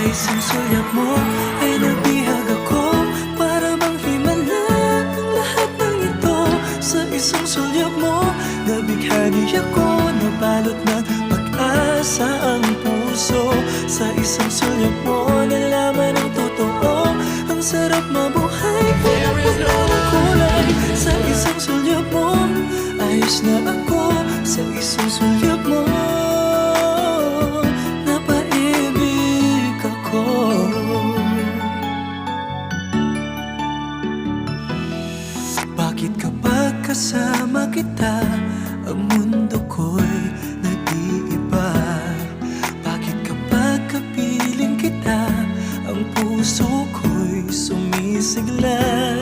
isang sulyap mo ay nabihag ako. Para bang himala ang lahat ng ito. Sa isang sulyap mo, nabighani ako. Nabalot ng pag-asa ang puso. Sa isang sulyap mo, nalaman ang totoo. Ang sarap mabuhay, punong-puno ng kulay. Sa isang sulyap mo, ayos na ako. Sa isang sulyap mo, napaibig ako. Bakit kapag kasama kita, ang mundo ko'y nag-iiba? Bakit kapag kapiling kita, ang puso ko'y sumisigla?